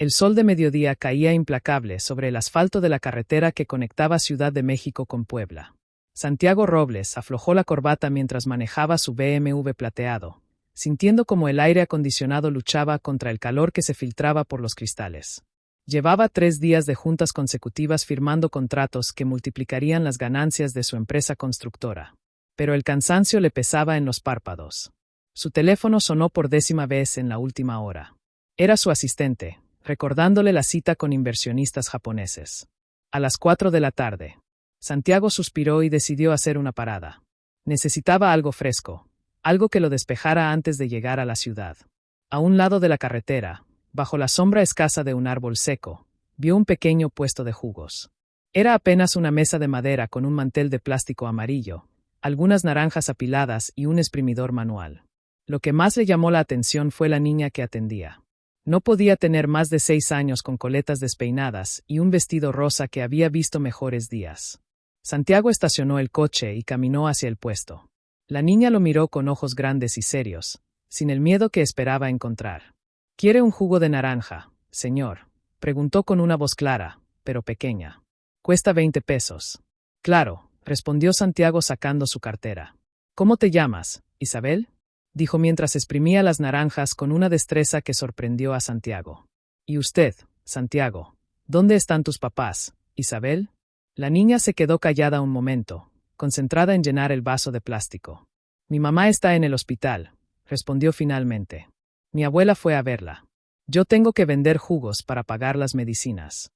El sol de mediodía caía implacable sobre el asfalto de la carretera que conectaba Ciudad de México con Puebla. Santiago Robles aflojó la corbata mientras manejaba su BMW plateado, sintiendo como el aire acondicionado luchaba contra el calor que se filtraba por los cristales. Llevaba 3 días de juntas consecutivas firmando contratos que multiplicarían las ganancias de su empresa constructora. Pero el cansancio le pesaba en los párpados. Su teléfono sonó por 10ª vez en la última hora. Era su asistente, recordándole la cita con inversionistas japoneses. A las 4 de la tarde. Santiago suspiró y decidió hacer una parada. Necesitaba algo fresco, algo que lo despejara antes de llegar a la ciudad. A un lado de la carretera, bajo la sombra escasa de un árbol seco, vio un pequeño puesto de jugos. Era apenas una mesa de madera con un mantel de plástico amarillo, algunas naranjas apiladas y un exprimidor manual. Lo que más le llamó la atención fue la niña que atendía. No podía tener más de 6 años con coletas despeinadas y un vestido rosa que había visto mejores días. Santiago estacionó el coche y caminó hacia el puesto. La niña lo miró con ojos grandes y serios, sin el miedo que esperaba encontrar. «¿Quiere un jugo de naranja, señor?», preguntó con una voz clara, pero pequeña. «Cuesta 20 pesos». «Claro», respondió Santiago sacando su cartera. «¿Cómo te llamas, Isabel?», dijo mientras exprimía las naranjas con una destreza que sorprendió a Santiago. «¿Y usted, Santiago? ¿Dónde están tus papás, Isabel?». La niña se quedó callada un momento, concentrada en llenar el vaso de plástico. «Mi mamá está en el hospital», respondió finalmente. «Mi abuela fue a verla. Yo tengo que vender jugos para pagar las medicinas».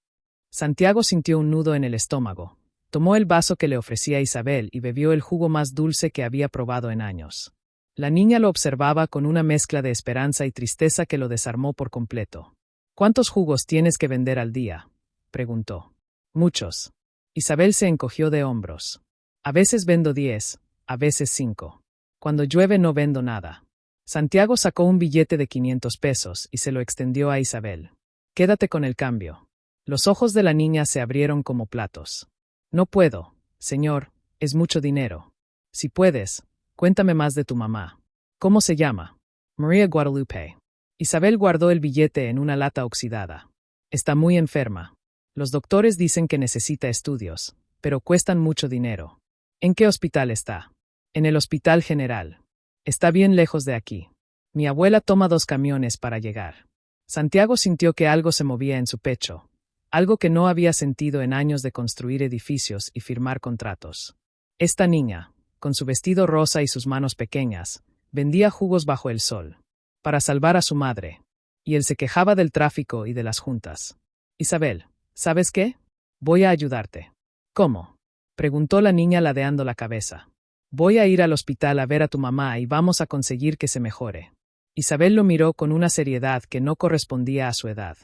Santiago sintió un nudo en el estómago. Tomó el vaso que le ofrecía Isabel y bebió el jugo más dulce que había probado en años. La niña lo observaba con una mezcla de esperanza y tristeza que lo desarmó por completo. «¿Cuántos jugos tienes que vender al día?», preguntó. «Muchos». Isabel se encogió de hombros. «A veces vendo 10, a veces 5. Cuando llueve no vendo nada». Santiago sacó un billete de 500 pesos y se lo extendió a Isabel. «Quédate con el cambio». Los ojos de la niña se abrieron como platos. «No puedo, señor, es mucho dinero. Si puedes, cuéntame más de tu mamá». «¿Cómo se llama?». «María Guadalupe». Isabel guardó el billete en una lata oxidada. «Está muy enferma. Los doctores dicen que necesita estudios, pero cuestan mucho dinero». «¿En qué hospital está?». «En el Hospital General. Está bien lejos de aquí. Mi abuela toma 2 camiones para llegar». Santiago sintió que algo se movía en su pecho, algo que no había sentido en años de construir edificios y firmar contratos. Esta niña, con su vestido rosa y sus manos pequeñas, vendía jugos bajo el sol, para salvar a su madre, y él se quejaba del tráfico y de las juntas. «Isabel, ¿sabes qué? Voy a ayudarte». «¿Cómo?», preguntó la niña ladeando la cabeza. «Voy a ir al hospital a ver a tu mamá y vamos a conseguir que se mejore». Isabel lo miró con una seriedad que no correspondía a su edad.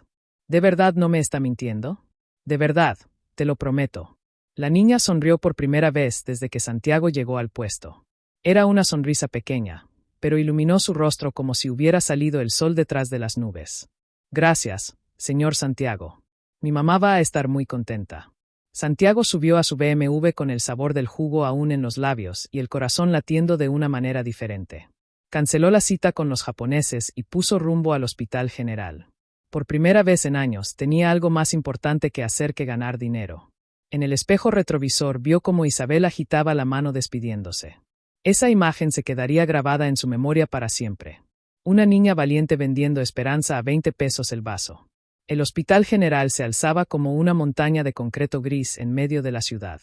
«¿De verdad no me está mintiendo?». «De verdad, te lo prometo». La niña sonrió por primera vez desde que Santiago llegó al puesto. Era una sonrisa pequeña, pero iluminó su rostro como si hubiera salido el sol detrás de las nubes. «Gracias, señor Santiago. Mi mamá va a estar muy contenta». Santiago subió a su BMW con el sabor del jugo aún en los labios y el corazón latiendo de una manera diferente. Canceló la cita con los japoneses y puso rumbo al Hospital General. Por primera vez en años tenía algo más importante que hacer que ganar dinero. En el espejo retrovisor vio cómo Isabel agitaba la mano despidiéndose. Esa imagen se quedaría grabada en su memoria para siempre. Una niña valiente vendiendo esperanza a 20 pesos el vaso. El Hospital General se alzaba como una montaña de concreto gris en medio de la ciudad.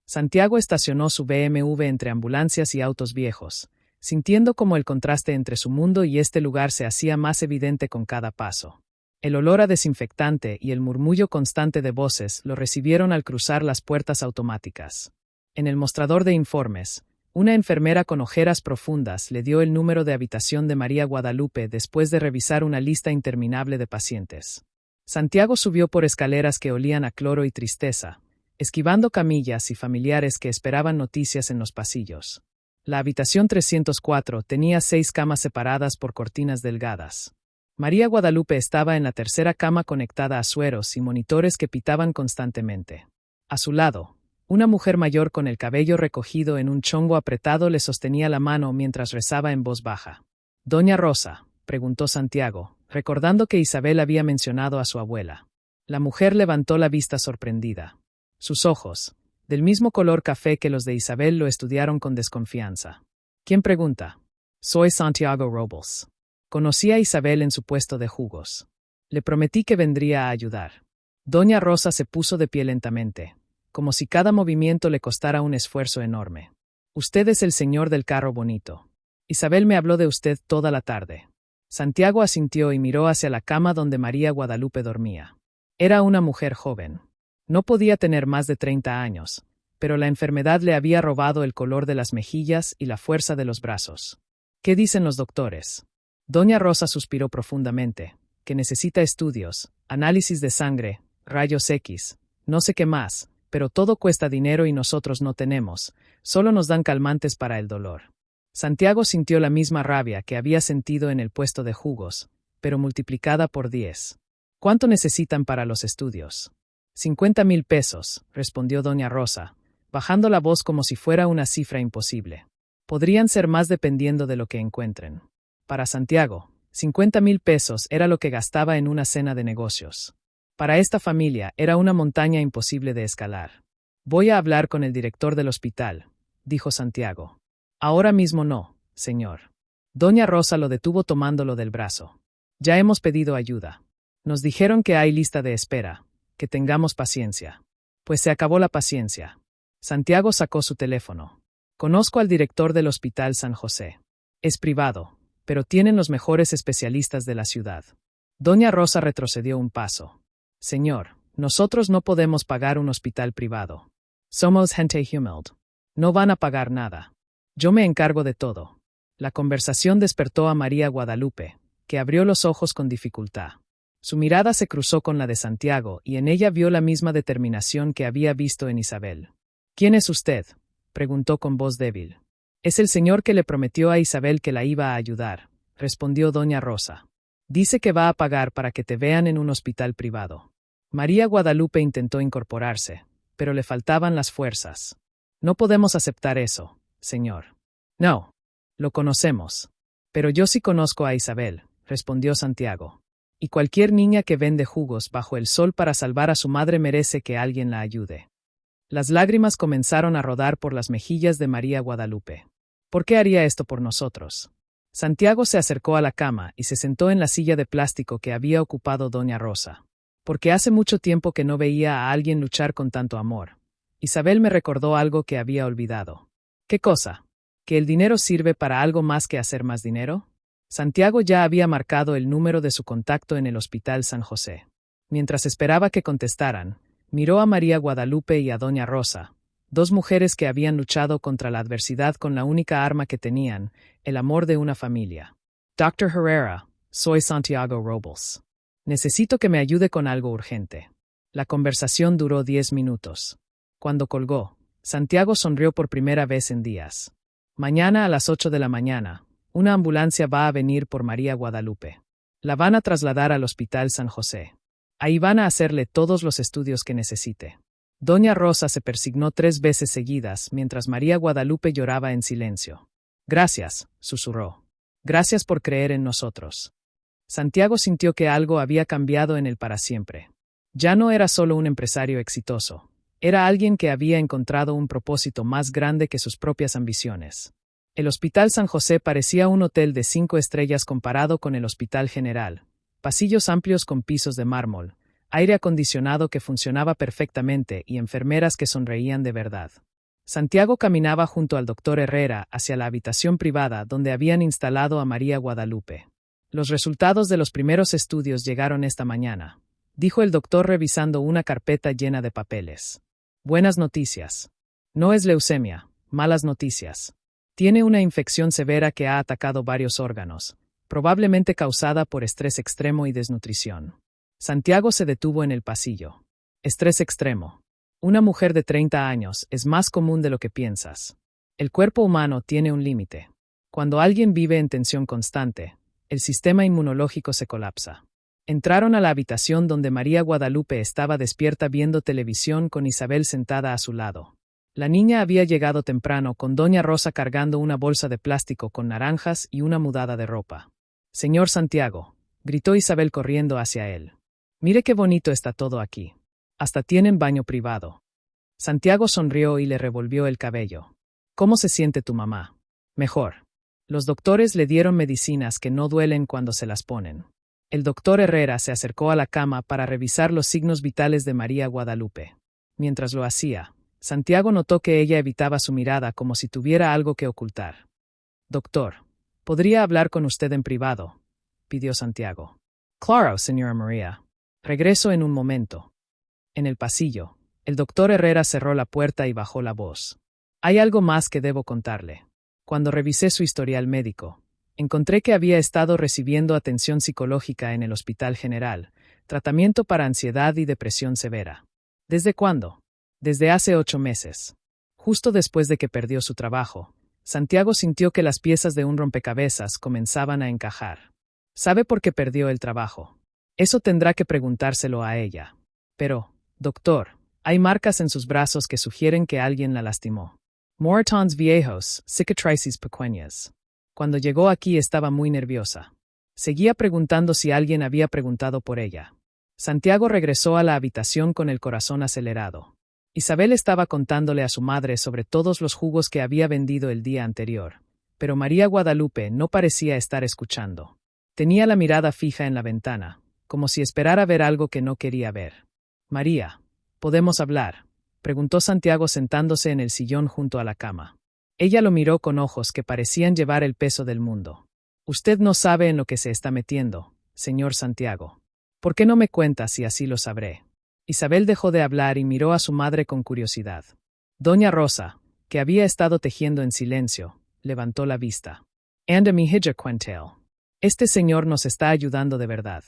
Santiago estacionó su BMW entre ambulancias y autos viejos, sintiendo como el contraste entre su mundo y este lugar se hacía más evidente con cada paso. El olor a desinfectante y el murmullo constante de voces lo recibieron al cruzar las puertas automáticas. En el mostrador de informes, una enfermera con ojeras profundas le dio el número de habitación de María Guadalupe después de revisar una lista interminable de pacientes. Santiago subió por escaleras que olían a cloro y tristeza, esquivando camillas y familiares que esperaban noticias en los pasillos. La habitación 304 tenía 6 camas separadas por cortinas delgadas. María Guadalupe estaba en la tercera cama conectada a sueros y monitores que pitaban constantemente. A su lado, una mujer mayor con el cabello recogido en un chongo apretado le sostenía la mano mientras rezaba en voz baja. «Doña Rosa», preguntó Santiago, recordando que Isabel había mencionado a su abuela. La mujer levantó la vista sorprendida. Sus ojos, del mismo color café que los de Isabel, lo estudiaron con desconfianza. ¿Quién pregunta? Soy Santiago Robles. Conocí a Isabel en su puesto de jugos. Le prometí que vendría a ayudar. Doña Rosa se puso de pie lentamente, como si cada movimiento le costara un esfuerzo enorme. Usted es el señor del carro bonito. Isabel me habló de usted toda la tarde. Santiago asintió y miró hacia la cama donde María Guadalupe dormía. Era una mujer joven. No podía tener más de 30 años, pero la enfermedad le había robado el color de las mejillas y la fuerza de los brazos. ¿Qué dicen los doctores? Doña Rosa suspiró profundamente, que necesita estudios, análisis de sangre, rayos X, no sé qué más, pero todo cuesta dinero y nosotros no tenemos, solo nos dan calmantes para el dolor. Santiago sintió la misma rabia que había sentido en el puesto de jugos, pero multiplicada por 10. ¿Cuánto necesitan para los estudios? 50,000 pesos, respondió doña Rosa, bajando la voz como si fuera una cifra imposible. Podrían ser más dependiendo de lo que encuentren. Para Santiago, 50,000 pesos era lo que gastaba en una cena de negocios. Para esta familia era una montaña imposible de escalar. Voy a hablar con el director del hospital, dijo Santiago. Ahora mismo no, señor. Doña Rosa lo detuvo tomándolo del brazo. Ya hemos pedido ayuda. Nos dijeron que hay lista de espera, que tengamos paciencia. Pues se acabó la paciencia. Santiago sacó su teléfono. Conozco al director del Hospital San José. Es privado, pero tienen los mejores especialistas de la ciudad. Doña Rosa retrocedió un paso. Señor, nosotros no podemos pagar un hospital privado. Somos gente humilde. No van a pagar nada. Yo me encargo de todo. La conversación despertó a María Guadalupe, que abrió los ojos con dificultad. Su mirada se cruzó con la de Santiago y en ella vio la misma determinación que había visto en Isabel. ¿Quién es usted?, preguntó con voz débil. Es el señor que le prometió a Isabel que la iba a ayudar, respondió doña Rosa. Dice que va a pagar para que te vean en un hospital privado. María Guadalupe intentó incorporarse, pero le faltaban las fuerzas. No podemos aceptar eso, señor. No. Lo conocemos. Pero yo sí conozco a Isabel, respondió Santiago. Y cualquier niña que vende jugos bajo el sol para salvar a su madre merece que alguien la ayude. Las lágrimas comenzaron a rodar por las mejillas de María Guadalupe. ¿Por qué haría esto por nosotros? Santiago se acercó a la cama y se sentó en la silla de plástico que había ocupado doña Rosa. Porque hace mucho tiempo que no veía a alguien luchar con tanto amor. Isabel me recordó algo que había olvidado. ¿Qué cosa? ¿Que el dinero sirve para algo más que hacer más dinero? Santiago ya había marcado el número de su contacto en el Hospital San José. Mientras esperaba que contestaran, miró a María Guadalupe y a doña Rosa, dos mujeres que habían luchado contra la adversidad con la única arma que tenían, el amor de una familia. Dr. Herrera, soy Santiago Robles. Necesito que me ayude con algo urgente. La conversación duró 10 minutos. Cuando colgó, Santiago sonrió por primera vez en días. Mañana a las 8 de la mañana, una ambulancia va a venir por María Guadalupe. La van a trasladar al Hospital San José. Ahí van a hacerle todos los estudios que necesite. Doña Rosa se persignó 3 veces seguidas mientras María Guadalupe lloraba en silencio. Gracias, susurró. Gracias por creer en nosotros. Santiago sintió que algo había cambiado en él para siempre. Ya no era solo un empresario exitoso. Era alguien que había encontrado un propósito más grande que sus propias ambiciones. El Hospital San José parecía un hotel de 5 estrellas comparado con el Hospital General. Pasillos amplios con pisos de mármol, aire acondicionado que funcionaba perfectamente y enfermeras que sonreían de verdad. Santiago caminaba junto al doctor Herrera hacia la habitación privada donde habían instalado a María Guadalupe. Los resultados de los primeros estudios llegaron esta mañana, dijo el doctor revisando una carpeta llena de papeles. Buenas noticias. No es leucemia, malas noticias. Tiene una infección severa que ha atacado varios órganos, probablemente causada por estrés extremo y desnutrición. Santiago se detuvo en el pasillo. Estrés extremo. Una mujer de 30 años es más común de lo que piensas. El cuerpo humano tiene un límite. Cuando alguien vive en tensión constante, el sistema inmunológico se colapsa. Entraron a la habitación donde María Guadalupe estaba despierta viendo televisión con Isabel sentada a su lado. La niña había llegado temprano con doña Rosa cargando una bolsa de plástico con naranjas y una mudada de ropa. Señor Santiago, gritó Isabel corriendo hacia él. Mire qué bonito está todo aquí. Hasta tienen baño privado. Santiago sonrió y le revolvió el cabello. ¿Cómo se siente tu mamá? Mejor. Los doctores le dieron medicinas que no duelen cuando se las ponen. El doctor Herrera se acercó a la cama para revisar los signos vitales de María Guadalupe. Mientras lo hacía, Santiago notó que ella evitaba su mirada como si tuviera algo que ocultar. Doctor, ¿podría hablar con usted en privado?, pidió Santiago. Claro, señora María. Regreso en un momento. En el pasillo, el doctor Herrera cerró la puerta y bajó la voz. Hay algo más que debo contarle. Cuando revisé su historial médico, encontré que había estado recibiendo atención psicológica en el Hospital General, tratamiento para ansiedad y depresión severa. ¿Desde cuándo? Desde hace 8 meses. Justo después de que perdió su trabajo, Santiago sintió que las piezas de un rompecabezas comenzaban a encajar. ¿Sabe por qué perdió el trabajo? Eso tendrá que preguntárselo a ella. Pero, doctor, hay marcas en sus brazos que sugieren que alguien la lastimó. Moratones viejos, cicatrices pequeñas. Cuando llegó aquí estaba muy nerviosa. Seguía preguntando si alguien había preguntado por ella. Santiago regresó a la habitación con el corazón acelerado. Isabel estaba contándole a su madre sobre todos los jugos que había vendido el día anterior, pero María Guadalupe no parecía estar escuchando. Tenía la mirada fija en la ventana, como si esperara ver algo que no quería ver. María, ¿podemos hablar?, preguntó Santiago sentándose en el sillón junto a la cama. Ella lo miró con ojos que parecían llevar el peso del mundo. Usted no sabe en lo que se está metiendo, señor Santiago. ¿Por qué no me cuenta si así lo sabré? Isabel dejó de hablar y miró a su madre con curiosidad. Doña Rosa, que había estado tejiendo en silencio, levantó la vista. Anda mi hija cuentel. Este señor nos está ayudando de verdad.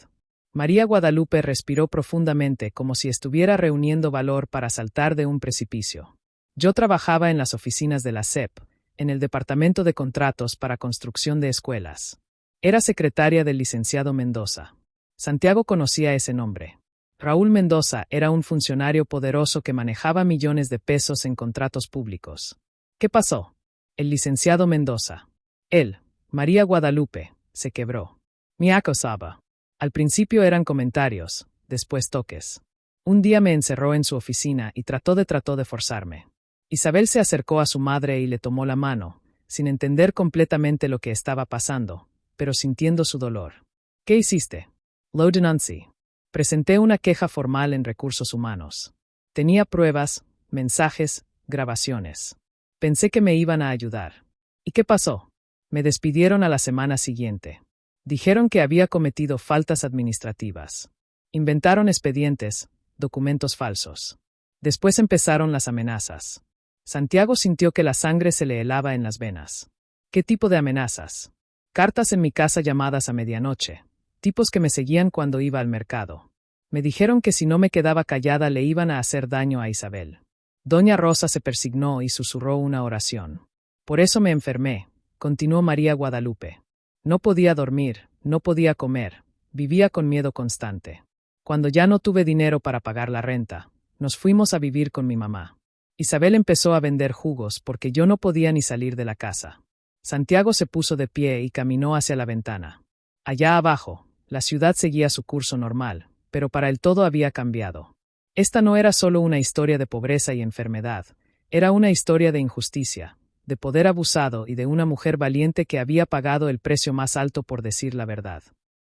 María Guadalupe respiró profundamente como si estuviera reuniendo valor para saltar de un precipicio. Yo trabajaba en las oficinas de la SEP, en el departamento de contratos para construcción de escuelas. Era secretaria del licenciado Mendoza. Santiago conocía ese nombre. Raúl Mendoza era un funcionario poderoso que manejaba millones de pesos en contratos públicos. ¿Qué pasó? El licenciado Mendoza. Él, María Guadalupe, se quebró. Me acosaba. Al principio eran comentarios, después toques. Un día me encerró en su oficina y trató de forzarme. Isabel se acercó a su madre y le tomó la mano, sin entender completamente lo que estaba pasando, pero sintiendo su dolor. ¿Qué hiciste? Lo denuncié. Presenté una queja formal en Recursos Humanos. Tenía pruebas, mensajes, grabaciones. Pensé que me iban a ayudar. ¿Y qué pasó? Me despidieron a la semana siguiente. Dijeron que había cometido faltas administrativas. Inventaron expedientes, documentos falsos. Después empezaron las amenazas. Santiago sintió que la sangre se le helaba en las venas. ¿Qué tipo de amenazas? Cartas en mi casa llamadas a medianoche. Tipos que me seguían cuando iba al mercado. Me dijeron que si no me quedaba callada le iban a hacer daño a Isabel. Doña Rosa se persignó y susurró una oración. Por eso me enfermé, continuó María Guadalupe. No podía dormir, no podía comer, vivía con miedo constante. Cuando ya no tuve dinero para pagar la renta, nos fuimos a vivir con mi mamá. Isabel empezó a vender jugos porque yo no podía ni salir de la casa. Santiago se puso de pie y caminó hacia la ventana. Allá abajo, la ciudad seguía su curso normal, pero para él todo había cambiado. Esta no era solo una historia de pobreza y enfermedad, era una historia de injusticia, de poder abusado y de una mujer valiente que había pagado el precio más alto por decir la verdad.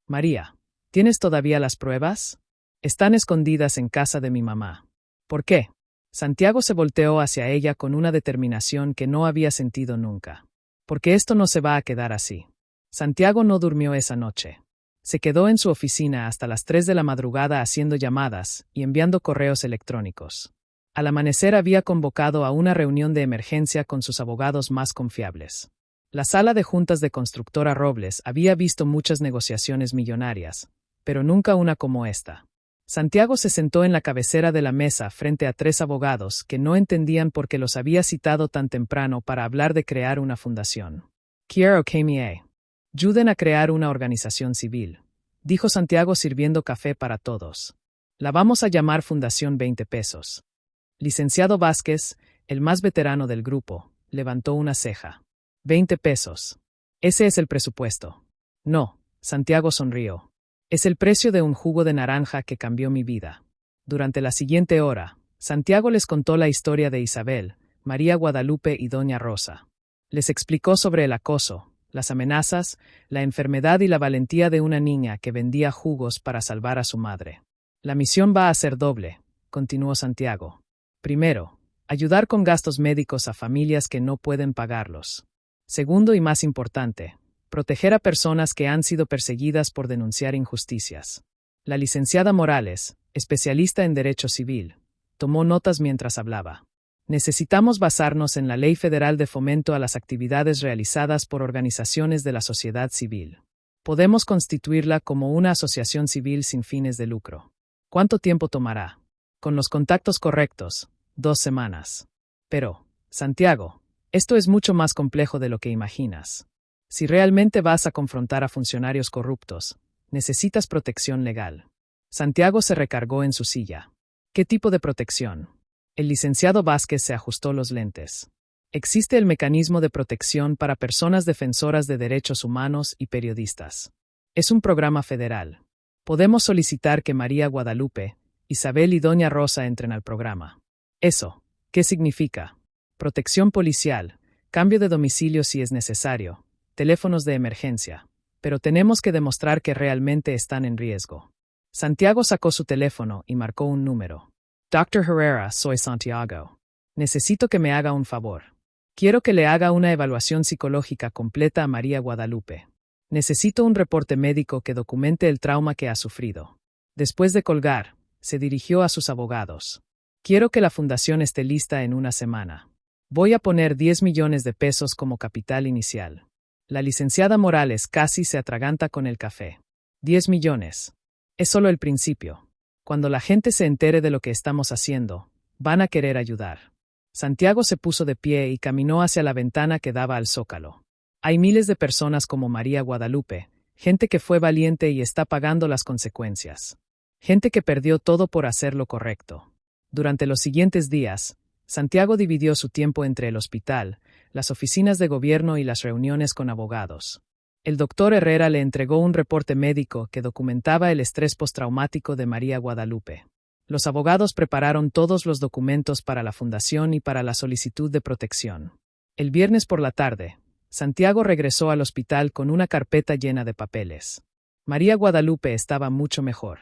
María, ¿tienes todavía las pruebas? Están escondidas en casa de mi mamá. ¿Por qué? Santiago se volteó hacia ella con una determinación que no había sentido nunca. Porque esto no se va a quedar así. Santiago no durmió esa noche. Se quedó en su oficina hasta las 3 de la madrugada haciendo llamadas y enviando correos electrónicos. Al amanecer había convocado a una reunión de emergencia con sus abogados más confiables. La sala de juntas de Constructora Robles había visto muchas negociaciones millonarias, pero nunca una como esta. Santiago se sentó en la cabecera de la mesa frente a 3 abogados que no entendían por qué los había citado tan temprano para hablar de crear una fundación. Quiero que me ayuden a crear una organización civil, dijo Santiago sirviendo café para todos. La vamos a llamar Fundación 20 pesos. Licenciado Vázquez, el más veterano del grupo, levantó una ceja. 20 pesos. Ese es el presupuesto. No, Santiago sonrió. Es el precio de un jugo de naranja que cambió mi vida. Durante la siguiente hora, Santiago les contó la historia de Isabel, María Guadalupe y Doña Rosa. Les explicó sobre el acoso, las amenazas, la enfermedad y la valentía de una niña que vendía jugos para salvar a su madre. La misión va a ser doble, continuó Santiago. Primero, ayudar con gastos médicos a familias que no pueden pagarlos. Segundo y más importante, proteger a personas que han sido perseguidas por denunciar injusticias. La licenciada Morales, especialista en Derecho Civil, tomó notas mientras hablaba. Necesitamos basarnos en la Ley Federal de Fomento a las actividades realizadas por organizaciones de la sociedad civil. Podemos constituirla como una asociación civil sin fines de lucro. ¿Cuánto tiempo tomará? Con los contactos correctos, 2 semanas. Pero, Santiago, esto es mucho más complejo de lo que imaginas. Si realmente vas a confrontar a funcionarios corruptos, necesitas protección legal. Santiago se recargó en su silla. ¿Qué tipo de protección? El licenciado Vázquez se ajustó los lentes. Existe el mecanismo de protección para personas defensoras de derechos humanos y periodistas. Es un programa federal. Podemos solicitar que María Guadalupe, Isabel y Doña Rosa entren al programa. Eso, ¿qué significa? Protección policial, cambio de domicilio si es necesario, teléfonos de emergencia. Pero tenemos que demostrar que realmente están en riesgo. Santiago sacó su teléfono y marcó un número. Dr. Herrera, soy Santiago. Necesito que me haga un favor. Quiero que le haga una evaluación psicológica completa a María Guadalupe. Necesito un reporte médico que documente el trauma que ha sufrido. Después de colgar, se dirigió a sus abogados. Quiero que la fundación esté lista en una semana. Voy a poner 10 millones de pesos como capital inicial. La licenciada Morales casi se atraganta con el café. 10 millones. Es solo el principio. Cuando la gente se entere de lo que estamos haciendo, van a querer ayudar. Santiago se puso de pie y caminó hacia la ventana que daba al zócalo. Hay miles de personas como María Guadalupe, gente que fue valiente y está pagando las consecuencias. Gente que perdió todo por hacer lo correcto. Durante los siguientes días, Santiago dividió su tiempo entre el hospital, las oficinas de gobierno y las reuniones con abogados. El doctor Herrera le entregó un reporte médico que documentaba el estrés postraumático de María Guadalupe. Los abogados prepararon todos los documentos para la fundación y para la solicitud de protección. El viernes por la tarde, Santiago regresó al hospital con una carpeta llena de papeles. María Guadalupe estaba mucho mejor.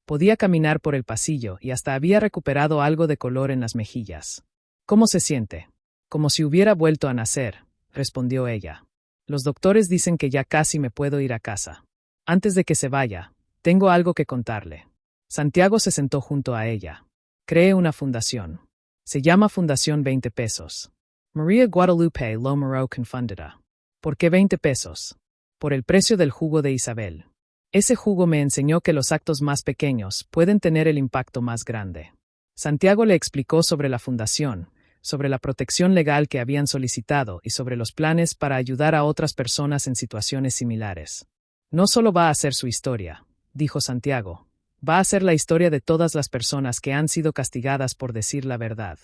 Podía caminar por el pasillo y hasta había recuperado algo de color en las mejillas. ¿Cómo se siente? Como si hubiera vuelto a nacer, respondió ella. Los doctores dicen que ya casi me puedo ir a casa. Antes de que se vaya, tengo algo que contarle. Santiago se sentó junto a ella. Cree una fundación. Se llama Fundación 20 pesos. María Guadalupe lo Moreau Confundida. ¿Por qué 20 pesos? Por el precio del jugo de Isabel. Ese jugo me enseñó que los actos más pequeños pueden tener el impacto más grande. Santiago le explicó sobre la fundación, sobre la protección legal que habían solicitado y sobre los planes para ayudar a otras personas en situaciones similares. No solo va a ser su historia, dijo Santiago, va a ser la historia de todas las personas que han sido castigadas por decir la verdad.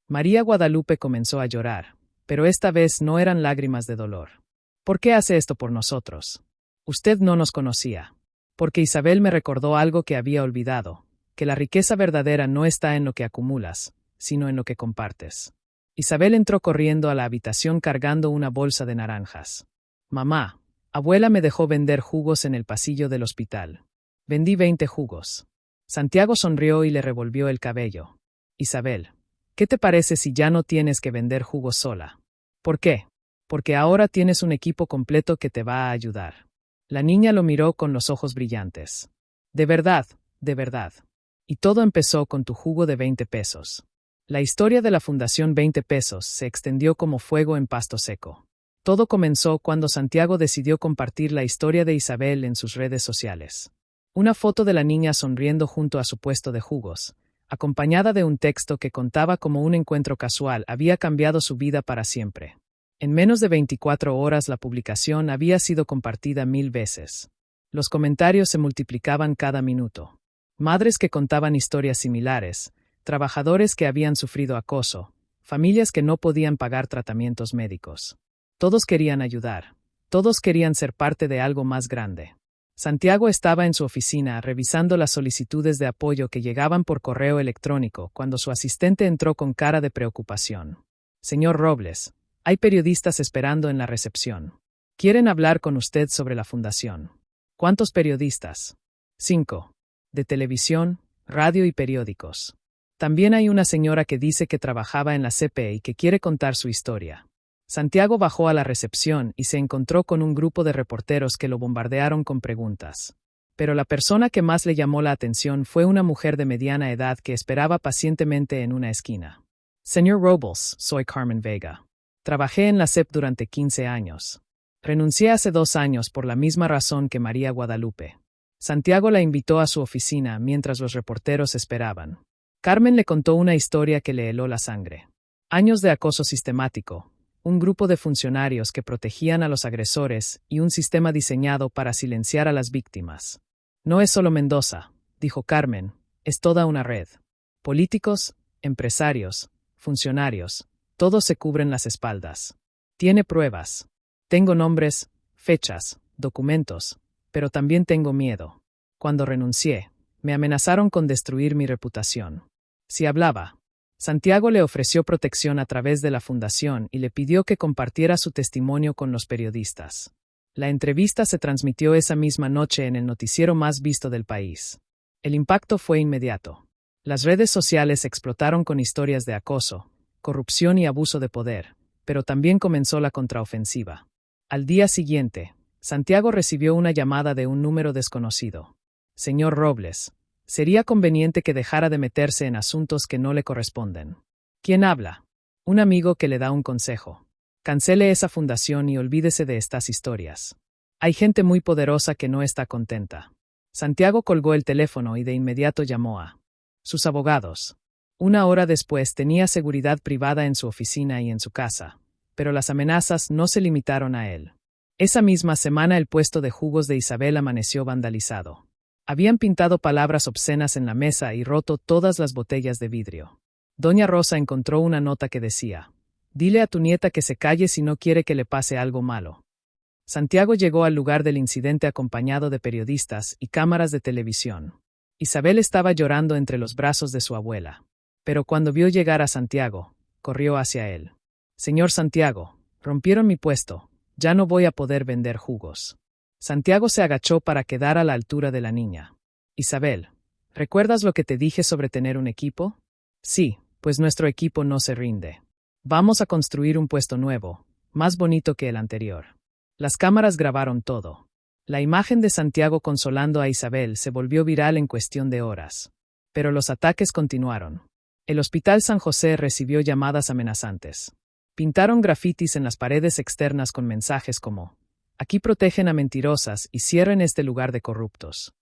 María Guadalupe comenzó a llorar, pero esta vez no eran lágrimas de dolor. ¿Por qué hace esto por nosotros? Usted no nos conocía. Porque Isabel me recordó algo que había olvidado, que la riqueza verdadera no está en lo que acumulas, sino en lo que compartes. Isabel entró corriendo a la habitación cargando una bolsa de naranjas. Mamá, abuela me dejó vender jugos en el pasillo del hospital. Vendí 20 jugos. Santiago sonrió y le revolvió el cabello. Isabel, ¿qué te parece si ya no tienes que vender jugos sola? ¿Por qué? Porque ahora tienes un equipo completo que te va a ayudar. La niña lo miró con los ojos brillantes. De verdad, de verdad. Y todo empezó con tu jugo de 20 pesos. La historia de la Fundación 20 pesos se extendió como fuego en pasto seco. Todo comenzó cuando Santiago decidió compartir la historia de Isabel en sus redes sociales. Una foto de la niña sonriendo junto a su puesto de jugos, acompañada de un texto que contaba cómo un encuentro casual había cambiado su vida para siempre. En menos de 24 horas la publicación había sido compartida 1000 veces. Los comentarios se multiplicaban cada minuto. Madres que contaban historias similares, trabajadores que habían sufrido acoso, familias que no podían pagar tratamientos médicos. Todos querían ayudar. Todos querían ser parte de algo más grande. Santiago estaba en su oficina revisando las solicitudes de apoyo que llegaban por correo electrónico cuando su asistente entró con cara de preocupación. Señor Robles, hay periodistas esperando en la recepción. Quieren hablar con usted sobre la fundación. ¿Cuántos periodistas? 5. De televisión, radio y periódicos. También hay una señora que dice que trabajaba en la CP y que quiere contar su historia. Santiago bajó a la recepción y se encontró con un grupo de reporteros que lo bombardearon con preguntas. Pero la persona que más le llamó la atención fue una mujer de mediana edad que esperaba pacientemente en una esquina. Señor Robles, soy Carmen Vega. Trabajé en la CEP durante 15 años. Renuncié hace 2 años por la misma razón que María Guadalupe. Santiago la invitó a su oficina mientras los reporteros esperaban. Carmen le contó una historia que le heló la sangre. Años de acoso sistemático, un grupo de funcionarios que protegían a los agresores y un sistema diseñado para silenciar a las víctimas. No es solo Mendoza, dijo Carmen, es toda una red. Políticos, empresarios, funcionarios, todos se cubren las espaldas. Tiene pruebas. Tengo nombres, fechas, documentos, pero también tengo miedo. Cuando renuncié, me amenazaron con destruir mi reputación. Si hablaba, Santiago le ofreció protección a través de la fundación y le pidió que compartiera su testimonio con los periodistas. La entrevista se transmitió esa misma noche en el noticiero más visto del país. El impacto fue inmediato. Las redes sociales explotaron con historias de acoso, corrupción y abuso de poder, pero también comenzó la contraofensiva. Al día siguiente, Santiago recibió una llamada de un número desconocido. Señor Robles, sería conveniente que dejara de meterse en asuntos que no le corresponden. ¿Quién habla? Un amigo que le da un consejo. Cancele esa fundación y olvídese de estas historias. Hay gente muy poderosa que no está contenta. Santiago colgó el teléfono y de inmediato llamó a sus abogados. 1 hora después tenía seguridad privada en su oficina y en su casa, pero las amenazas no se limitaron a él. Esa misma semana el puesto de jugos de Isabel amaneció vandalizado. Habían pintado palabras obscenas en la mesa y roto todas las botellas de vidrio. Doña Rosa encontró una nota que decía: «Dile a tu nieta que se calle si no quiere que le pase algo malo». Santiago llegó al lugar del incidente acompañado de periodistas y cámaras de televisión. Isabel estaba llorando entre los brazos de su abuela. Pero cuando vio llegar a Santiago, corrió hacia él. «Señor Santiago, rompieron mi puesto. Ya no voy a poder vender jugos». Santiago se agachó para quedar a la altura de la niña. «Isabel, ¿recuerdas lo que te dije sobre tener un equipo? Sí, pues nuestro equipo no se rinde. Vamos a construir un puesto nuevo, más bonito que el anterior». Las cámaras grabaron todo. La imagen de Santiago consolando a Isabel se volvió viral en cuestión de horas. Pero los ataques continuaron. El Hospital San José recibió llamadas amenazantes. Pintaron grafitis en las paredes externas con mensajes como: «Aquí protegen a mentirosas y cierren este lugar de corruptos».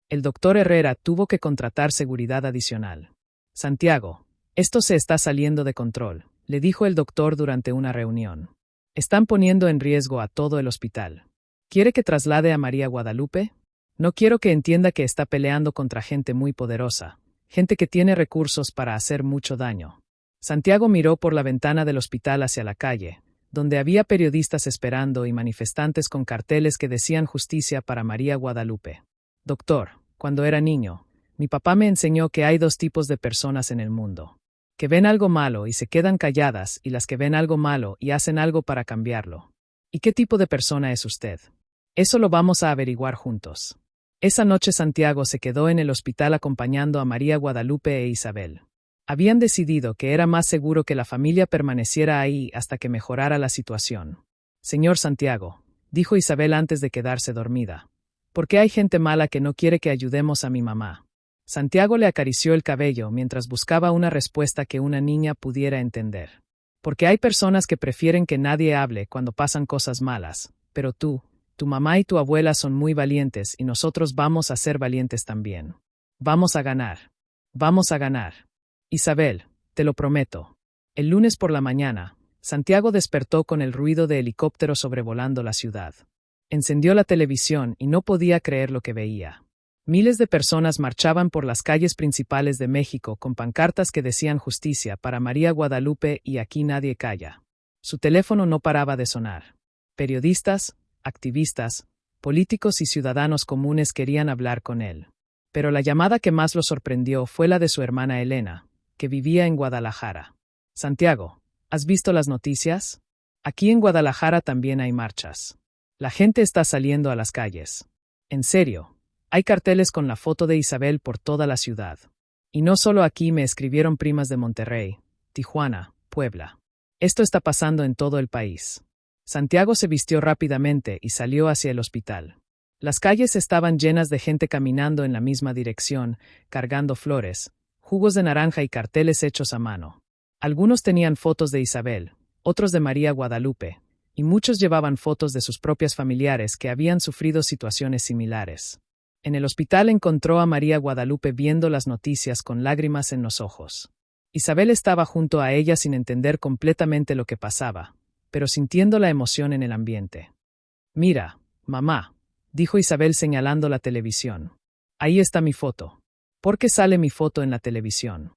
El doctor Herrera tuvo que contratar seguridad adicional. «Santiago, esto se está saliendo de control», le dijo el doctor durante una reunión. «Están poniendo en riesgo a todo el hospital. ¿Quiere que traslade a María Guadalupe? No quiero que entienda que está peleando contra gente muy poderosa, gente que tiene recursos para hacer mucho daño». Santiago miró por la ventana del hospital hacia la calle, donde había periodistas esperando y manifestantes con carteles que decían justicia para María Guadalupe. «Doctor, cuando era niño, mi papá me enseñó que hay 2 tipos de personas en el mundo. Que ven algo malo y se quedan calladas y las que ven algo malo y hacen algo para cambiarlo. ¿Y qué tipo de persona es usted? Eso lo vamos a averiguar juntos». Esa noche Santiago se quedó en el hospital acompañando a María Guadalupe e Isabel. Habían decidido que era más seguro que la familia permaneciera ahí hasta que mejorara la situación. «Señor Santiago», dijo Isabel antes de quedarse dormida, «¿por qué hay gente mala que no quiere que ayudemos a mi mamá?». Santiago le acarició el cabello mientras buscaba una respuesta que una niña pudiera entender. «Porque hay personas que prefieren que nadie hable cuando pasan cosas malas, pero tú, tu mamá y tu abuela son muy valientes y nosotros vamos a ser valientes también. Vamos a ganar. Vamos a ganar. Isabel, te lo prometo». El lunes por la mañana, Santiago despertó con el ruido de helicópteros sobrevolando la ciudad. Encendió la televisión y no podía creer lo que veía. Miles de personas marchaban por las calles principales de México con pancartas que decían justicia para María Guadalupe y aquí nadie calla. Su teléfono no paraba de sonar. Periodistas, activistas, Políticos y ciudadanos comunes querían hablar con él. Pero la llamada que más lo sorprendió fue la de su hermana Elena, que vivía en Guadalajara. Santiago, ¿has visto las noticias? Aquí en Guadalajara también hay marchas. La gente está saliendo a las calles. En serio, hay carteles con la foto de Isabel por toda la ciudad. Y no solo aquí, me escribieron primas de Monterrey, Tijuana, Puebla. Esto está pasando en todo el país. Santiago se vistió rápidamente y salió hacia el hospital. Las calles estaban llenas de gente caminando en la misma dirección, cargando flores, jugos de naranja y carteles hechos a mano. Algunos tenían fotos de Isabel, otros de María Guadalupe, y muchos llevaban fotos de sus propias familiares que habían sufrido situaciones similares. En el hospital encontró a María Guadalupe viendo las noticias con lágrimas en los ojos. Isabel estaba junto a ella sin entender completamente lo que pasaba, pero sintiendo la emoción en el ambiente. «Mira, mamá», dijo Isabel señalando la televisión. «Ahí está mi foto. ¿Por qué sale mi foto en la televisión?»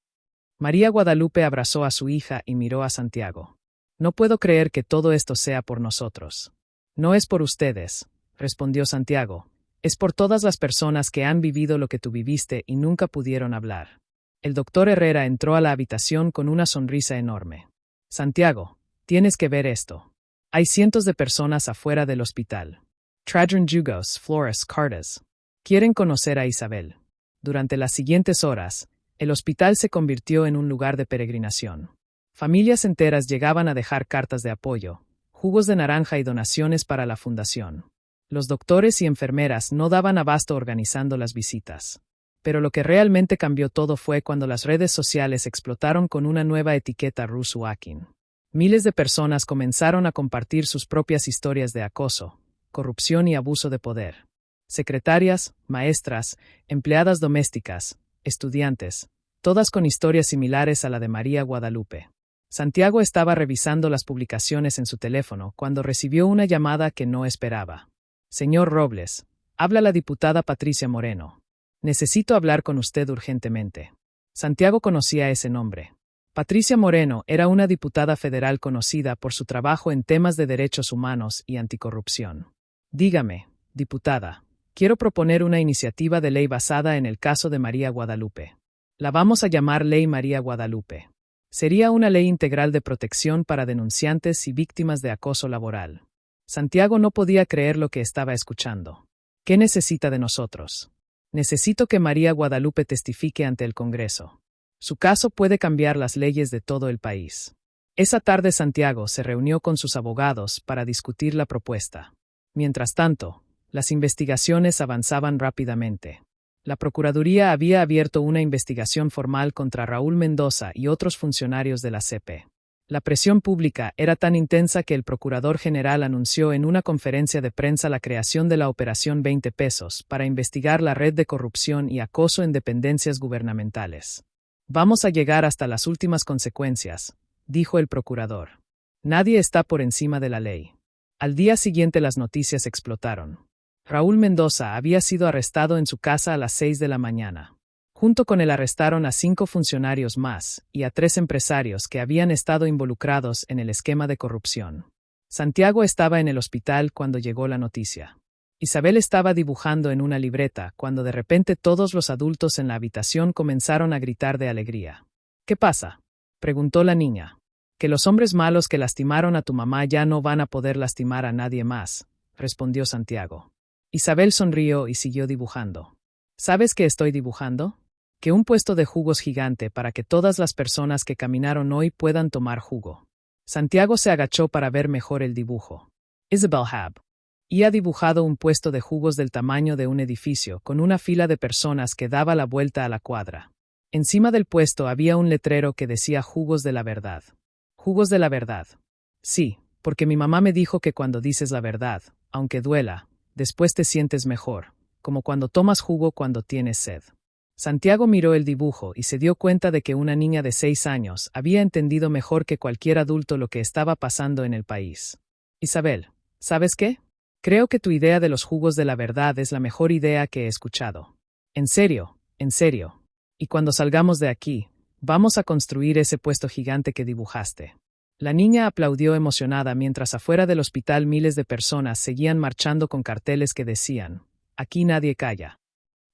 María Guadalupe abrazó a su hija y miró a Santiago. «No puedo creer que todo esto sea por nosotros». «No es por ustedes», respondió Santiago. «Es por todas las personas que han vivido lo que tú viviste y nunca pudieron hablar». El doctor Herrera entró a la habitación con una sonrisa enorme. «Santiago, tienes que ver esto. Hay cientos de personas afuera del hospital. Trajan Jugos, Flores, Cartas. Quieren conocer a Isabel». Durante las siguientes horas, el hospital se convirtió en un lugar de peregrinación. Familias enteras llegaban a dejar cartas de apoyo, jugos de naranja y donaciones para la fundación. Los doctores y enfermeras no daban abasto organizando las visitas. Pero lo que realmente cambió todo fue cuando las redes sociales explotaron con una nueva etiqueta Rusuakin. Miles de personas comenzaron a compartir sus propias historias de acoso, corrupción y abuso de poder. Secretarias, maestras, empleadas domésticas, estudiantes, todas con historias similares a la de María Guadalupe. Santiago estaba revisando las publicaciones en su teléfono cuando recibió una llamada que no esperaba. «Señor Robles, habla la diputada Patricia Moreno. Necesito hablar con usted urgentemente». Santiago conocía ese nombre. Patricia Moreno era una diputada federal conocida por su trabajo en temas de derechos humanos y anticorrupción. «Dígame, diputada, quiero proponer una iniciativa de ley basada en el caso de María Guadalupe. La vamos a llamar Ley María Guadalupe. Sería una ley integral de protección para denunciantes y víctimas de acoso laboral». Santiago no podía creer lo que estaba escuchando. «¿Qué necesita de nosotros?» «Necesito que María Guadalupe testifique ante el Congreso. Su caso puede cambiar las leyes de todo el país». Esa tarde Santiago se reunió con sus abogados para discutir la propuesta. Mientras tanto, las investigaciones avanzaban rápidamente. La Procuraduría había abierto una investigación formal contra Raúl Mendoza y otros funcionarios de la CP. La presión pública era tan intensa que el Procurador General anunció en una conferencia de prensa la creación de la Operación 20 Pesos para investigar la red de corrupción y acoso en dependencias gubernamentales. «Vamos a llegar hasta las últimas consecuencias», dijo el procurador. «Nadie está por encima de la ley». Al día siguiente las noticias explotaron. Raúl Mendoza había sido arrestado en su casa a las 6 de la mañana. Junto con él arrestaron a 5 funcionarios más y a 3 empresarios que habían estado involucrados en el esquema de corrupción. Santiago estaba en el hospital cuando llegó la noticia. Isabel estaba dibujando en una libreta cuando de repente todos los adultos en la habitación comenzaron a gritar de alegría. «¿Qué pasa?», preguntó la niña. «Que los hombres malos que lastimaron a tu mamá ya no van a poder lastimar a nadie más», respondió Santiago. Isabel sonrió y siguió dibujando. «¿Sabes qué estoy dibujando? Que un puesto de jugos gigante para que todas las personas que caminaron hoy puedan tomar jugo». Santiago se agachó para ver mejor el dibujo. Isabel Hab. Y ha dibujado un puesto de jugos del tamaño de un edificio, con una fila de personas que daba la vuelta a la cuadra. Encima del puesto había un letrero que decía «Jugos de la verdad». «Jugos de la verdad». Sí, porque mi mamá me dijo que cuando dices la verdad, aunque duela, después te sientes mejor, como cuando tomas jugo cuando tienes sed. Santiago miró el dibujo y se dio cuenta de que una niña de 6 años había entendido mejor que cualquier adulto lo que estaba pasando en el país. «Isabel, ¿sabes qué? Creo que tu idea de los jugos de la verdad es la mejor idea que he escuchado. En serio, en serio. Y cuando salgamos de aquí, vamos a construir ese puesto gigante que dibujaste». La niña aplaudió emocionada mientras afuera del hospital miles de personas seguían marchando con carteles que decían: «Aquí nadie calla».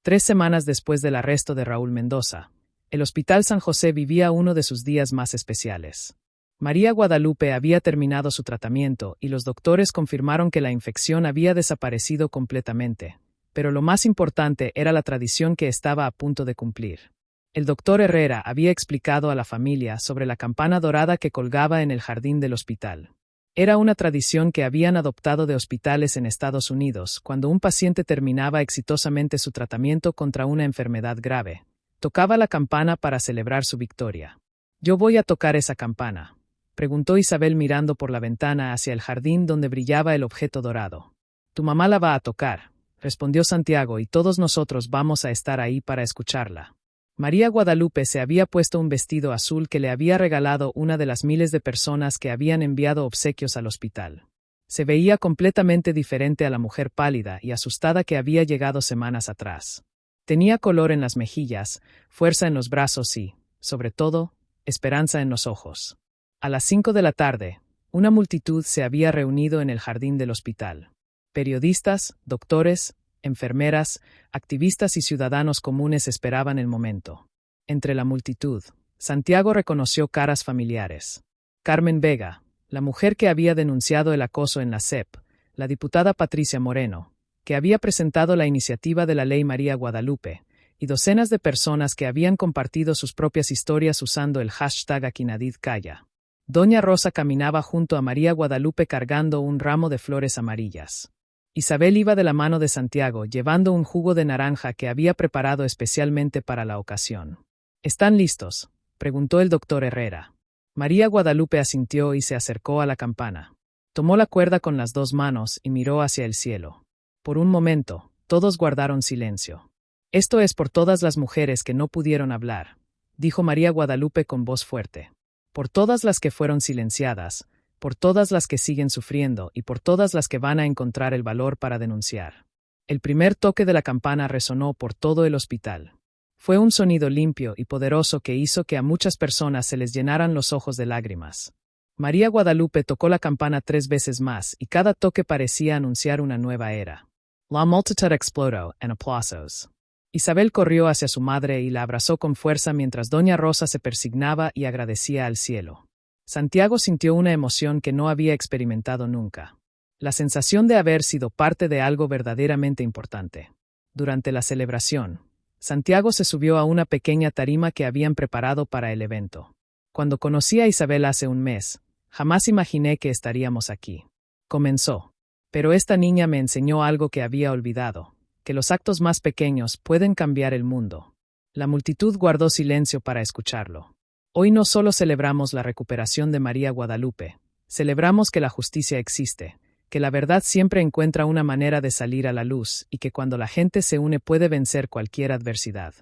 3 semanas después del arresto de Raúl Mendoza, el Hospital San José vivía uno de sus días más especiales. María Guadalupe había terminado su tratamiento y los doctores confirmaron que la infección había desaparecido completamente. Pero lo más importante era la tradición que estaba a punto de cumplir. El doctor Herrera había explicado a la familia sobre la campana dorada que colgaba en el jardín del hospital. Era una tradición que habían adoptado de hospitales en Estados Unidos cuando un paciente terminaba exitosamente su tratamiento contra una enfermedad grave. Tocaba la campana para celebrar su victoria. «¿Yo voy a tocar esa campana?», preguntó Isabel mirando por la ventana hacia el jardín donde brillaba el objeto dorado. «Tu mamá la va a tocar», respondió Santiago, «y todos nosotros vamos a estar ahí para escucharla». María Guadalupe se había puesto un vestido azul que le había regalado una de las miles de personas que habían enviado obsequios al hospital. Se veía completamente diferente a la mujer pálida y asustada que había llegado semanas atrás. Tenía color en las mejillas, fuerza en los brazos y, sobre todo, esperanza en los ojos. A las 5 de la tarde, una multitud se había reunido en el jardín del hospital. Periodistas, doctores, enfermeras, activistas y ciudadanos comunes esperaban el momento. Entre la multitud, Santiago reconoció caras familiares. Carmen Vega, la mujer que había denunciado el acoso en la SEP, la diputada Patricia Moreno, que había presentado la iniciativa de la Ley María Guadalupe, y docenas de personas que habían compartido sus propias historias usando el hashtag Aquí Nadie Calla. Doña Rosa caminaba junto a María Guadalupe cargando un ramo de flores amarillas. Isabel iba de la mano de Santiago llevando un jugo de naranja que había preparado especialmente para la ocasión. «¿Están listos?», preguntó el doctor Herrera. María Guadalupe asintió y se acercó a la campana. Tomó la cuerda con las 2 manos y miró hacia el cielo. Por un momento, todos guardaron silencio. «Esto es por todas las mujeres que no pudieron hablar», dijo María Guadalupe con voz fuerte. «Por todas las que fueron silenciadas, por todas las que siguen sufriendo y por todas las que van a encontrar el valor para denunciar». El primer toque de la campana resonó por todo el hospital. Fue un sonido limpio y poderoso que hizo que a muchas personas se les llenaran los ojos de lágrimas. María Guadalupe tocó la campana 3 veces más y cada toque parecía anunciar una nueva era. La multitud explotó en aplausos. Isabel corrió hacia su madre y la abrazó con fuerza mientras doña Rosa se persignaba y agradecía al cielo. Santiago sintió una emoción que no había experimentado nunca. La sensación de haber sido parte de algo verdaderamente importante. Durante la celebración, Santiago se subió a una pequeña tarima que habían preparado para el evento. «Cuando conocí a Isabel hace un mes, jamás imaginé que estaríamos aquí», comenzó. «Pero esta niña me enseñó algo que había olvidado, que los actos más pequeños pueden cambiar el mundo». La multitud guardó silencio para escucharlo. Hoy no solo celebramos la recuperación de María Guadalupe, celebramos que la justicia existe, que la verdad siempre encuentra una manera de salir a la luz y que cuando la gente se une puede vencer cualquier adversidad.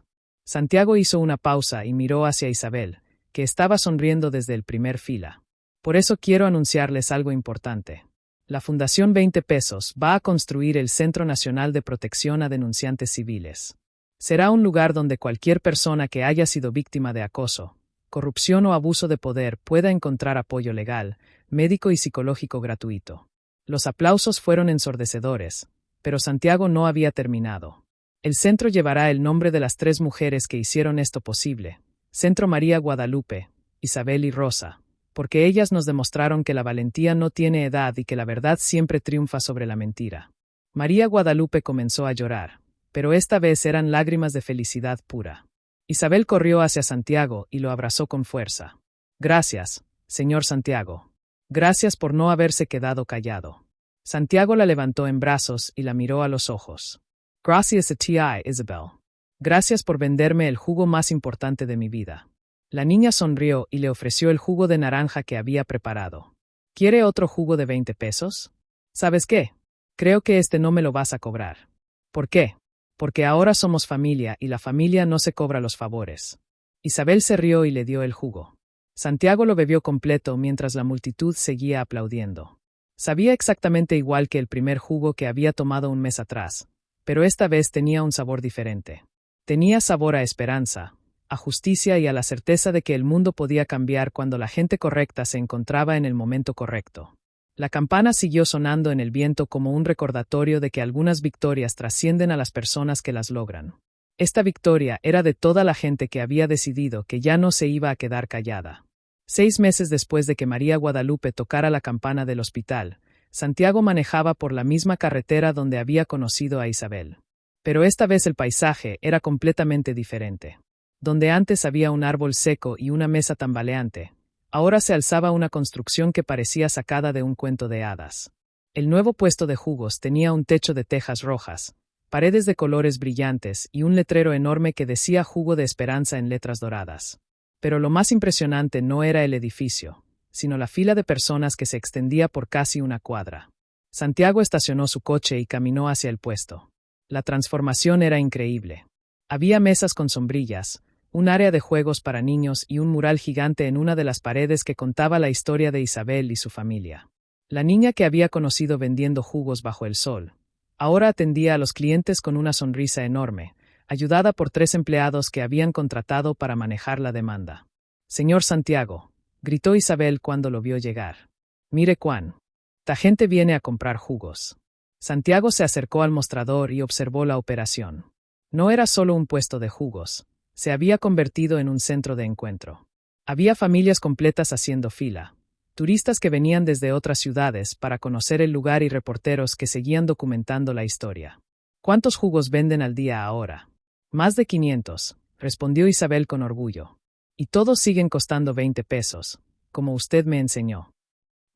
Santiago hizo una pausa y miró hacia Isabel, que estaba sonriendo desde el primer fila. «Por eso quiero anunciarles algo importante. La Fundación 20 Pesos va a construir el Centro Nacional de Protección a Denunciantes Civiles. Será un lugar donde cualquier persona que haya sido víctima de acoso, corrupción o abuso de poder pueda encontrar apoyo legal, médico y psicológico gratuito». Los aplausos fueron ensordecedores, pero Santiago no había terminado. El centro llevará el nombre de las 3 mujeres que hicieron esto posible: Centro María Guadalupe, Isabel y Rosa, porque ellas nos demostraron que la valentía no tiene edad y que la verdad siempre triunfa sobre la mentira. María Guadalupe comenzó a llorar, pero esta vez eran lágrimas de felicidad pura. Isabel corrió hacia Santiago y lo abrazó con fuerza. «Gracias, señor Santiago. Gracias por no haberse quedado callado». Santiago la levantó en brazos y la miró a los ojos. «Gracias a ti, Isabel. Gracias por venderme el jugo más importante de mi vida». La niña sonrió y le ofreció el jugo de naranja que había preparado. «¿Quiere otro jugo de 20 pesos? ¿Sabes qué? Creo que no me lo vas a cobrar». «¿Por qué?» «Porque ahora somos familia y la familia no se cobra los favores». Isabel se rió y le dio el jugo. Santiago lo bebió completo mientras la multitud seguía aplaudiendo. Sabía exactamente igual que el primer jugo que había tomado un mes atrás, pero esta vez tenía un sabor diferente. Tenía sabor a esperanza, a justicia y a la certeza de que el mundo podía cambiar cuando la gente correcta se encontraba en el momento correcto. La campana siguió sonando en el viento como un recordatorio de que algunas victorias trascienden a las personas que las logran. Esta victoria era de toda la gente que había decidido que ya no se iba a quedar callada. 6 meses después de que María Guadalupe tocara la campana del hospital, Santiago manejaba por la misma carretera donde había conocido a Isabel. Pero esta vez el paisaje era completamente diferente. Donde antes había un árbol seco y una mesa tambaleante, ahora se alzaba una construcción que parecía sacada de un cuento de hadas. El nuevo puesto de jugos tenía un techo de tejas rojas, paredes de colores brillantes y un letrero enorme que decía Jugo de Esperanza en letras doradas. Pero lo más impresionante no era el edificio, sino la fila de personas que se extendía por casi una cuadra. Santiago estacionó su coche y caminó hacia el puesto. La transformación era increíble. Había mesas con sombrillas, un área de juegos para niños y un mural gigante en una de las paredes que contaba la historia de Isabel y su familia. La niña que había conocido vendiendo jugos bajo el sol, ahora atendía a los clientes con una sonrisa enorme, ayudada por 3 empleados que habían contratado para manejar la demanda. «Señor Santiago», gritó Isabel cuando lo vio llegar. «Mire cuán. Ta gente viene a comprar jugos». Santiago se acercó al mostrador y observó la operación. No era solo un puesto de jugos, se había convertido en un centro de encuentro. Había familias completas haciendo fila, turistas que venían desde otras ciudades para conocer el lugar y reporteros que seguían documentando la historia. «¿Cuántos jugos venden al día ahora?» «Más de 500», respondió Isabel con orgullo. «Y todos siguen costando 20 pesos, como usted me enseñó».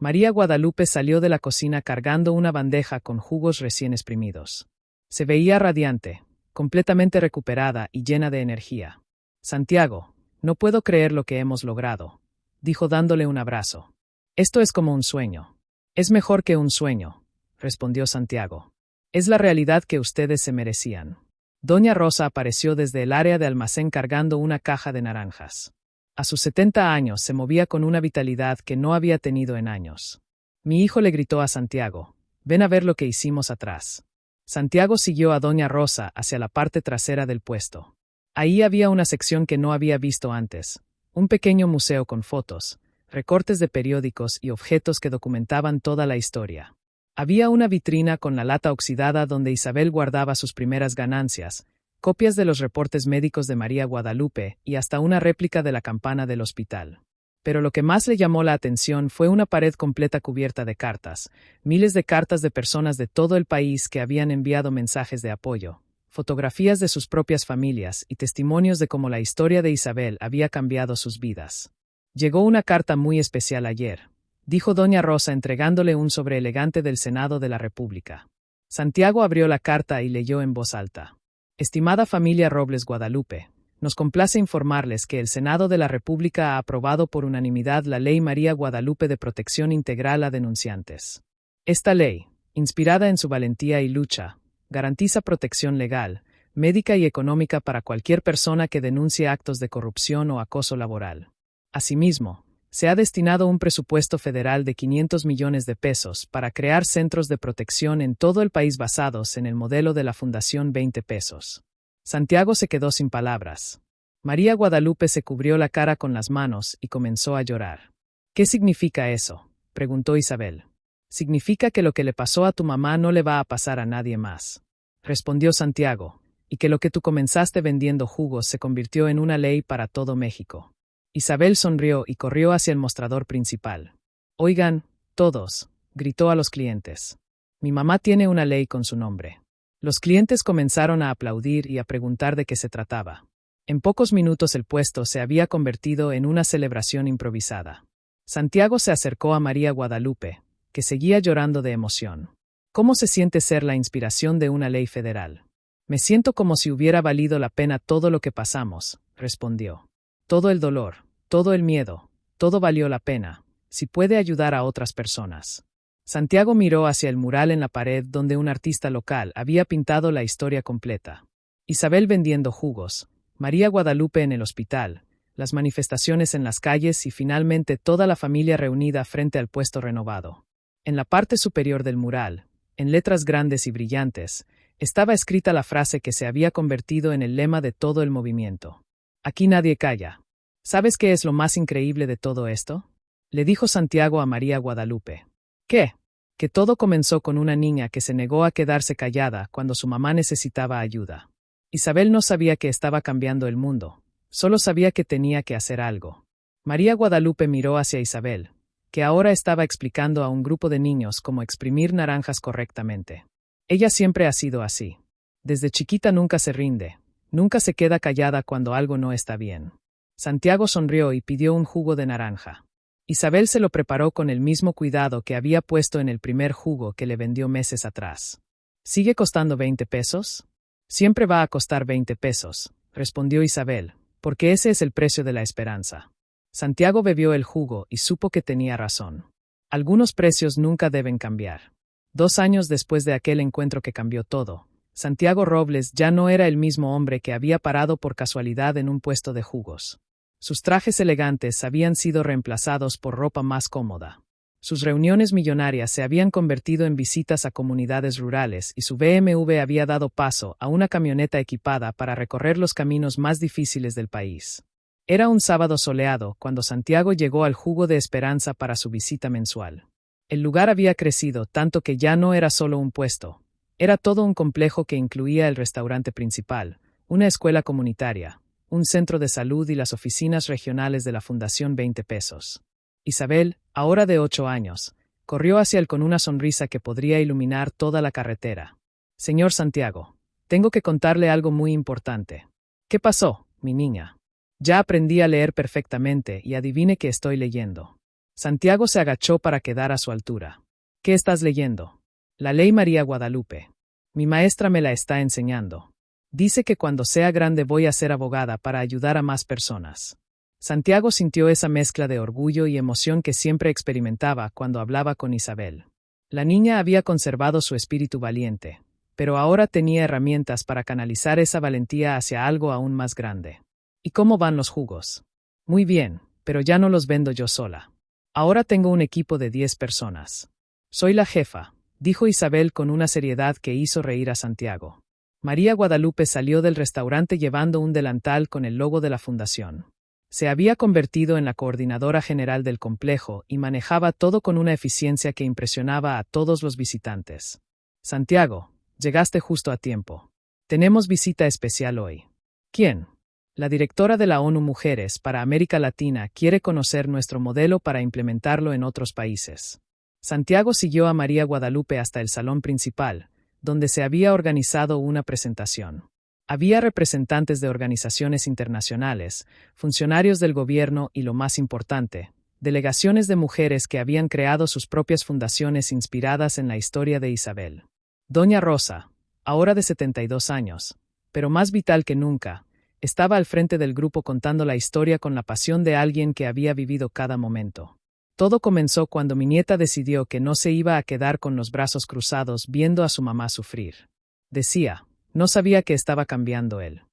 María Guadalupe salió de la cocina cargando una bandeja con jugos recién exprimidos. Se veía radiante, completamente recuperada y llena de energía. «Santiago, no puedo creer lo que hemos logrado», dijo dándole un abrazo. «Esto es como un sueño». «Es mejor que un sueño», respondió Santiago. «Es la realidad que ustedes se merecían». Doña Rosa apareció desde el área de almacén cargando una caja de naranjas. A sus 70 años se movía con una vitalidad que no había tenido en años. Mi hijo le gritó a Santiago, «Ven a ver lo que hicimos atrás». Santiago siguió a Doña Rosa hacia la parte trasera del puesto. Ahí había una sección que no había visto antes, un pequeño museo con fotos, recortes de periódicos y objetos que documentaban toda la historia. Había una vitrina con la lata oxidada donde Isabel guardaba sus primeras ganancias, copias de los reportes médicos de María Guadalupe y hasta una réplica de la campana del hospital. Pero lo que más le llamó la atención fue una pared completa cubierta de cartas, miles de cartas de personas de todo el país que habían enviado mensajes de apoyo, fotografías de sus propias familias y testimonios de cómo la historia de Isabel había cambiado sus vidas. «Llegó una carta muy especial ayer», dijo Doña Rosa entregándole un sobre elegante del Senado de la República. Santiago abrió la carta y leyó en voz alta. «Estimada familia Robles Guadalupe, nos complace informarles que el Senado de la República ha aprobado por unanimidad la Ley María Guadalupe de Protección Integral a Denunciantes. Esta ley, inspirada en su valentía y lucha, garantiza protección legal, médica y económica para cualquier persona que denuncie actos de corrupción o acoso laboral. Asimismo, se ha destinado un presupuesto federal de 500 millones de pesos para crear centros de protección en todo el país basados en el modelo de la Fundación 20 pesos. Santiago se quedó sin palabras. María Guadalupe se cubrió la cara con las manos y comenzó a llorar. «¿Qué significa eso?», preguntó Isabel. «Significa que lo que le pasó a tu mamá no le va a pasar a nadie más», respondió Santiago, «y que lo que tú comenzaste vendiendo jugos se convirtió en una ley para todo México». Isabel sonrió y corrió hacia el mostrador principal. «Oigan, todos», gritó a los clientes. «Mi mamá tiene una ley con su nombre». Los clientes comenzaron a aplaudir y a preguntar de qué se trataba. En pocos minutos el puesto se había convertido en una celebración improvisada. Santiago se acercó a María Guadalupe, que seguía llorando de emoción. «¿Cómo se siente ser la inspiración de una ley federal?» «Me siento como si hubiera valido la pena todo lo que pasamos», respondió. «Todo el dolor, todo el miedo, todo valió la pena, si puede ayudar a otras personas». Santiago miró hacia el mural en la pared donde un artista local había pintado la historia completa. Isabel vendiendo jugos, María Guadalupe en el hospital, las manifestaciones en las calles y finalmente toda la familia reunida frente al puesto renovado. En la parte superior del mural, en letras grandes y brillantes, estaba escrita la frase que se había convertido en el lema de todo el movimiento. Aquí nadie calla. ¿Sabes qué es lo más increíble de todo esto? Le dijo Santiago a María Guadalupe. ¿Qué? Que todo comenzó con una niña que se negó a quedarse callada cuando su mamá necesitaba ayuda. Isabel no sabía que estaba cambiando el mundo, solo sabía que tenía que hacer algo. María Guadalupe miró hacia Isabel, que ahora estaba explicando a un grupo de niños cómo exprimir naranjas correctamente. Ella siempre ha sido así. Desde chiquita nunca se rinde, nunca se queda callada cuando algo no está bien. Santiago sonrió y pidió un jugo de naranja. Isabel se lo preparó con el mismo cuidado que había puesto en el primer jugo que le vendió meses atrás. ¿Sigue costando 20 pesos? Siempre va a costar 20 pesos, respondió Isabel, porque ese es el precio de la esperanza. Santiago bebió el jugo y supo que tenía razón. Algunos precios nunca deben cambiar. 2 años después de aquel encuentro que cambió todo, Santiago Robles ya no era el mismo hombre que había parado por casualidad en un puesto de jugos. Sus trajes elegantes habían sido reemplazados por ropa más cómoda. Sus reuniones millonarias se habían convertido en visitas a comunidades rurales y su BMW había dado paso a una camioneta equipada para recorrer los caminos más difíciles del país. Era un sábado soleado cuando Santiago llegó al Jugo de Esperanza para su visita mensual. El lugar había crecido tanto que ya no era solo un puesto. Era todo un complejo que incluía el restaurante principal, una escuela comunitaria, un centro de salud y las oficinas regionales de la Fundación 20 pesos. Isabel, ahora de 8 años, corrió hacia él con una sonrisa que podría iluminar toda la carretera. Señor Santiago, tengo que contarle algo muy importante. ¿Qué pasó, mi niña? Ya aprendí a leer perfectamente y adivine qué estoy leyendo. Santiago se agachó para quedar a su altura. ¿Qué estás leyendo? La Ley María Guadalupe. Mi maestra me la está enseñando. Dice que cuando sea grande voy a ser abogada para ayudar a más personas. Santiago sintió esa mezcla de orgullo y emoción que siempre experimentaba cuando hablaba con Isabel. La niña había conservado su espíritu valiente, pero ahora tenía herramientas para canalizar esa valentía hacia algo aún más grande. ¿Y cómo van los jugos? Muy bien, pero ya no los vendo yo sola. Ahora tengo un equipo de 10 personas. Soy la jefa, dijo Isabel con una seriedad que hizo reír a Santiago. María Guadalupe salió del restaurante llevando un delantal con el logo de la fundación. Se había convertido en la coordinadora general del complejo y manejaba todo con una eficiencia que impresionaba a todos los visitantes. Santiago, llegaste justo a tiempo. Tenemos visita especial hoy. ¿Quién? La directora de la ONU Mujeres para América Latina quiere conocer nuestro modelo para implementarlo en otros países. Santiago siguió a María Guadalupe hasta el salón principal, donde se había organizado una presentación. Había representantes de organizaciones internacionales, funcionarios del gobierno y, lo más importante, delegaciones de mujeres que habían creado sus propias fundaciones inspiradas en la historia de Isabel. Doña Rosa, ahora de 72 años, pero más vital que nunca, estaba al frente del grupo contando la historia con la pasión de alguien que había vivido cada momento. Todo comenzó cuando mi nieta decidió que no se iba a quedar con los brazos cruzados viendo a su mamá sufrir. Decía, no sabía que estaba cambiando el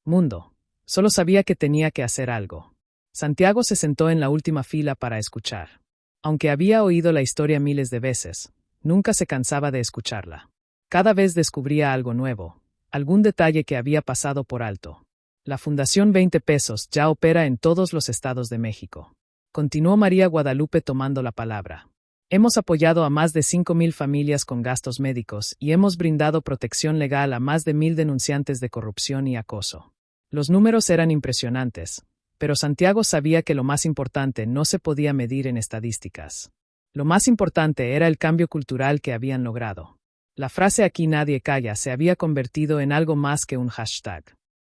mundo, solo sabía que tenía que hacer algo. Santiago se sentó en la última fila para escuchar. Aunque había oído la historia miles de veces, nunca se cansaba de escucharla. Cada vez descubría algo nuevo, algún detalle que había pasado por alto. La Fundación 20 pesos ya opera en todos los estados de México. Continuó María Guadalupe tomando la palabra. Hemos apoyado a más de 5,000 familias con gastos médicos y hemos brindado protección legal a más de 1,000 denunciantes de corrupción y acoso. Los números eran impresionantes, pero Santiago sabía que lo más importante no se podía medir en estadísticas. Lo más importante era el cambio cultural que habían logrado. La frase "aquí nadie calla" se había convertido en algo más que un hashtag.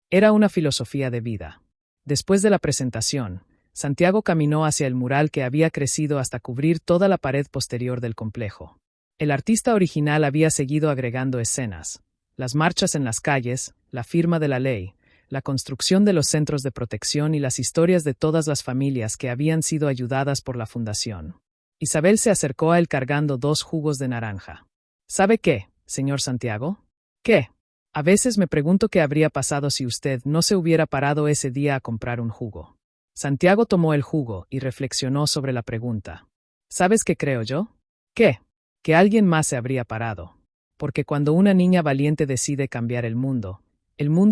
Era una filosofía de vida. Después de la presentación, Santiago caminó hacia el mural que había crecido hasta cubrir toda la pared posterior del complejo. El artista original había seguido agregando escenas: las marchas en las calles, la firma de la ley, la construcción de los centros de protección y las historias de todas las familias que habían sido ayudadas por la fundación. Isabel se acercó a él cargando 2 jugos de naranja. ¿Sabe qué, señor Santiago? ¿Qué? A veces me pregunto qué habría pasado si usted no se hubiera parado ese día a comprar un jugo. Santiago tomó el jugo y reflexionó sobre la pregunta. ¿Sabes qué creo yo? ¿Qué? Que alguien más se habría parado. Porque cuando una niña valiente decide cambiar el mundo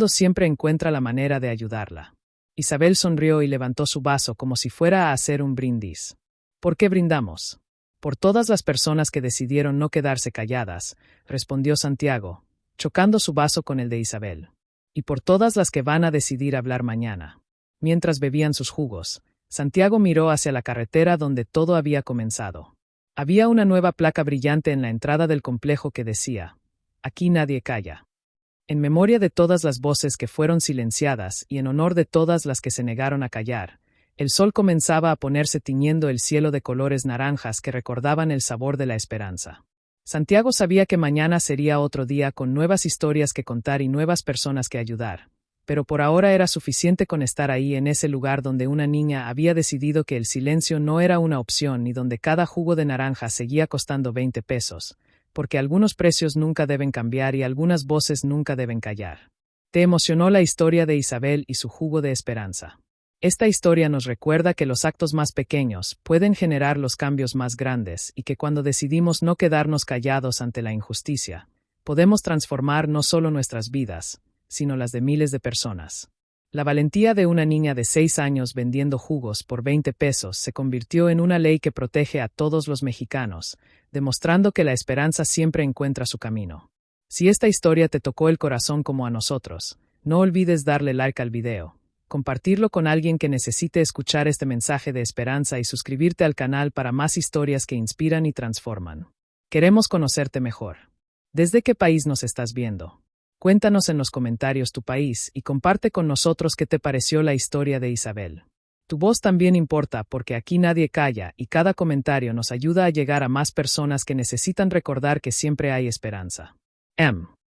siempre encuentra la manera de ayudarla. Isabel sonrió y levantó su vaso como si fuera a hacer un brindis. ¿Por qué brindamos? Por todas las personas que decidieron no quedarse calladas, respondió Santiago, chocando su vaso con el de Isabel. Y por todas las que van a decidir hablar mañana. Mientras bebían sus jugos, Santiago miró hacia la carretera donde todo había comenzado. Había una nueva placa brillante en la entrada del complejo que decía: aquí nadie calla. En memoria de todas las voces que fueron silenciadas y en honor de todas las que se negaron a callar, el sol comenzaba a ponerse tiñendo el cielo de colores naranjas que recordaban el sabor de la esperanza. Santiago sabía que mañana sería otro día con nuevas historias que contar y nuevas personas que ayudar, pero por ahora era suficiente con estar ahí en ese lugar donde una niña había decidido que el silencio no era una opción y donde cada jugo de naranja seguía costando 20 pesos, porque algunos precios nunca deben cambiar y algunas voces nunca deben callar. Te emocionó la historia de Isabel y su jugo de esperanza. Esta historia nos recuerda que los actos más pequeños pueden generar los cambios más grandes y que cuando decidimos no quedarnos callados ante la injusticia, podemos transformar no solo nuestras vidas, sino las de miles de personas. La valentía de una niña de 6 años vendiendo jugos por 20 pesos se convirtió en una ley que protege a todos los mexicanos, demostrando que la esperanza siempre encuentra su camino. Si esta historia te tocó el corazón como a nosotros, no olvides darle like al video, compartirlo con alguien que necesite escuchar este mensaje de esperanza y suscribirte al canal para más historias que inspiran y transforman. Queremos conocerte mejor. ¿Desde qué país nos estás viendo? Cuéntanos en los comentarios tu país y comparte con nosotros qué te pareció la historia de Isabel. Tu voz también importa porque aquí nadie calla y cada comentario nos ayuda a llegar a más personas que necesitan recordar que siempre hay esperanza.